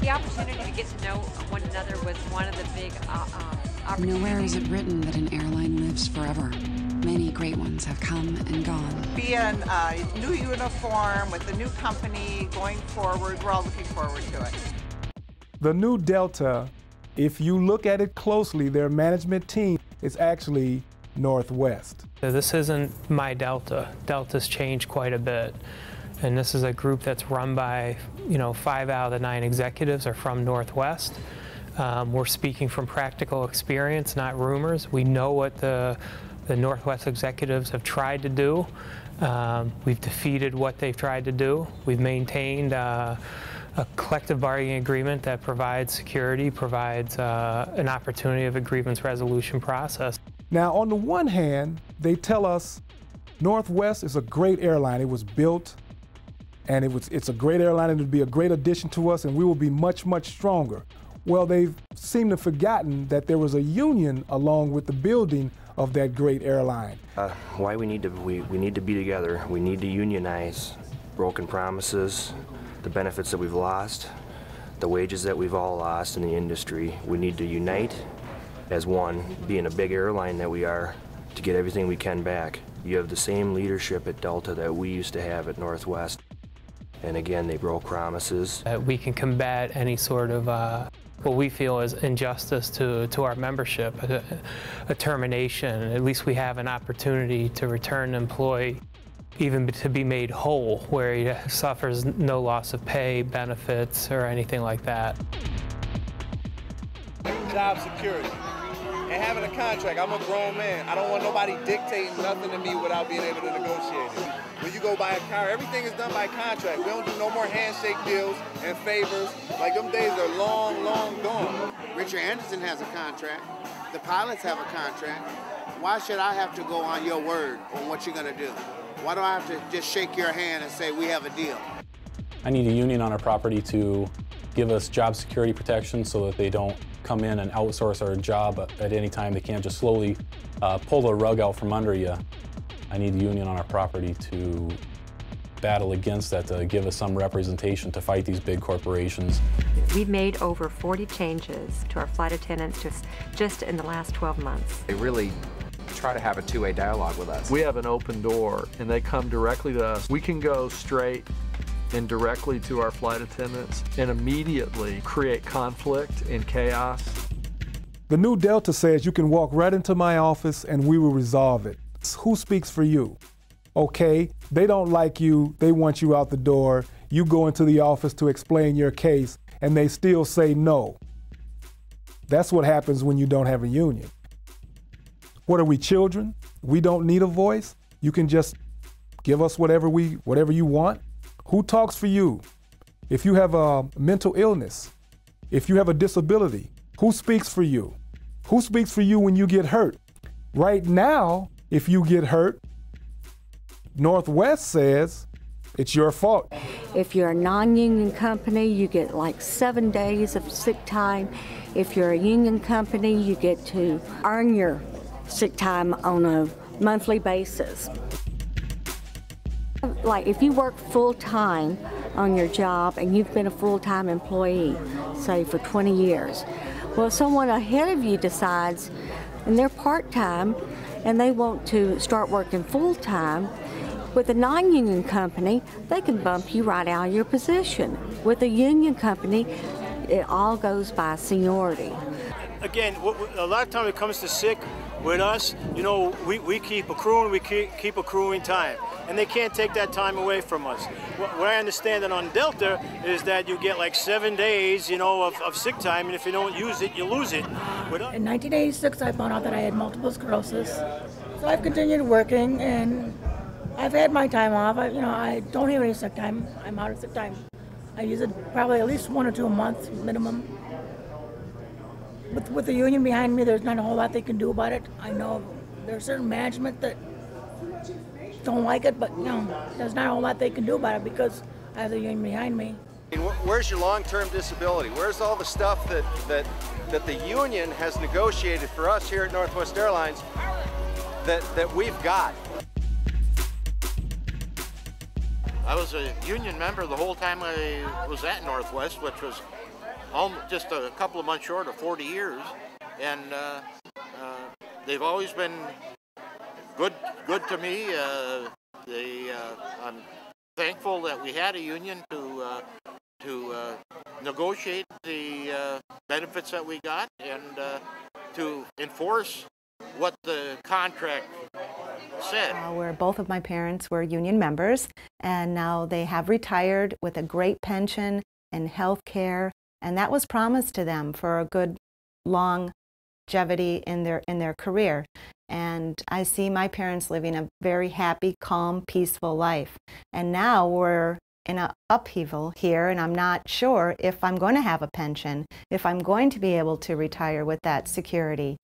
The opportunity to get to know one another was one of the big opportunities. Nowhere is it written that an airline lives forever. Many great ones have come and gone. Be in a new uniform with a new company going forward. We're all looking forward to it. The new Delta, if you look at it closely, their management team is actually Northwest. This isn't my Delta. Delta's changed quite a bit. And this is a group that's run by, 5 out of the 9 executives are from Northwest. We're speaking from practical experience, not rumors. We know what the Northwest executives have tried to do. We've defeated what they've tried to do. We've maintained a collective bargaining agreement that provides security, provides an opportunity of a grievance resolution process. Now, on the one hand, they tell us Northwest is a great airline. It was built, and it's a great airline, and it would be a great addition to us, and we will be much, much stronger. Well, they've seemed to have forgotten that there was a union along with the building of that great airline. Why we need to be together. We need to unionize. Broken promises, the benefits that we've lost, the wages that we've all lost in the industry. We need to unite as one, being a big airline that we are, to get everything we can back. You have the same leadership at Delta that we used to have at Northwest. And again, they broke promises. We can combat any sort of what we feel is injustice to our membership, a termination. At least we have an opportunity to return an employee, even to be made whole, where he suffers no loss of pay, benefits, or anything like that. Job security. And having a contract, I'm a grown man. I don't want nobody dictating nothing to me without being able to negotiate it. When you go buy a car, everything is done by contract. We don't do no more handshake deals and favors. Like, them days are long, long gone. Richard Anderson has a contract. The pilots have a contract. Why should I have to go on your word on what you're gonna do? Why do I have to just shake your hand and say we have a deal? I need a union on our property to give us job security protection so that they don't come in and outsource our job at any time. They can't just slowly pull the rug out from under you. I need the union on our property to battle against that, to give us some representation to fight these big corporations. We've made over 40 changes to our flight attendants just in the last 12 months. They really try to have a two-way dialogue with us. We have an open door, and they come directly to us. We can go straight and directly to our flight attendants and immediately create conflict and chaos. The new Delta says you can walk right into my office and we will resolve it. Who speaks for you? Okay, they don't like you, they want you out the door, you go into the office to explain your case, and they still say no. That's what happens when you don't have a union. What are we, children? We don't need a voice? You can just give us whatever you want? Who talks for you? If you have a mental illness, if you have a disability, who speaks for you? Who speaks for you when you get hurt? Right now, if you get hurt, Northwest says it's your fault. If you're a non-union company, you get like 7 days of sick time. If you're a union company, you get to earn your sick time on a monthly basis. Like if you work full-time on your job and you've been a full-time employee, say for 20 years, well, someone ahead of you decides, and they're part-time, and they want to start working full-time, with a non-union company, they can bump you right out of your position. With a union company, it all goes by seniority. Again, a lot of times it comes to sick with us, we keep accruing, we keep accruing time. And they can't take that time away from us. What I understand that on Delta is that you get like 7 days, of sick time, and if you don't use it, you lose it. In 1986, I found out that I had multiple sclerosis. So I've continued working, and I've had my time off. I don't have any sick time. I'm out of sick time. I use it probably at least 1 or 2 a month minimum. With the union behind me, there's not a whole lot they can do about it. I know there's certain management that don't like it, but there's not a whole lot they can do about it because I have the union behind me. Where's your long-term disability? Where's all the stuff that the union has negotiated for us here at Northwest Airlines that we've got? I was a union member the whole time I was at Northwest, which was just a couple of months short of 40 years, and they've always been good to me. I'm thankful that we had a union to negotiate the benefits that we got and to enforce what the contract said. Where both of my parents were union members, and now they have retired with a great pension and health care, and that was promised to them for a good longevity in their career. And I see my parents living a very happy, calm, peaceful life. And now we're in an upheaval here, and I'm not sure if I'm going to have a pension, if I'm going to be able to retire with that security.